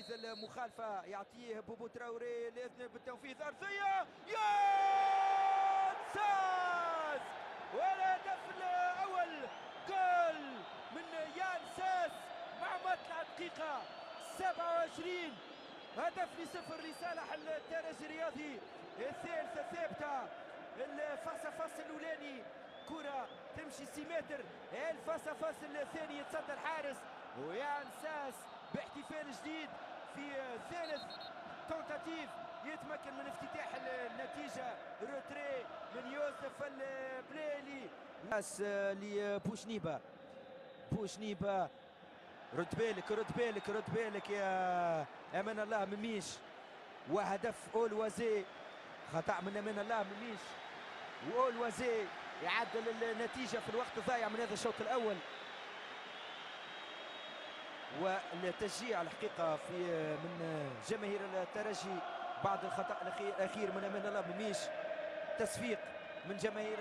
ينفذ المخالفة، يعطيه بوبو تراوري لإذن بالتنفيذ أرضية يا ساس، والهدف الأول جول من يان ساس مع مطلع الدقيقة 27. هدف لصفر لصالح الترجي الرياضي، الثالثة ثابتة. الفاس الأولاني كرة تمشي 6 متر، الفاس الثاني يتصدى الحارس، ويان ساس باحتفال جديد في ثالث تونتاتيف يتمكن من افتتاح النتيجة. روتري من يوسف البليلي ناس لبوشنيبة. بوشنيبة رد بالك يا امان الله مميش، وهدف اولوازي، خطأ من امان الله مميش، واولوازي يعدل النتيجة في الوقت الضايع من هذا الشوط الأول. والتشجيع الحقيقة في من جماهير الترجي بعد الخطأ الأخير من امان الله مميش، تصفيق من جماهير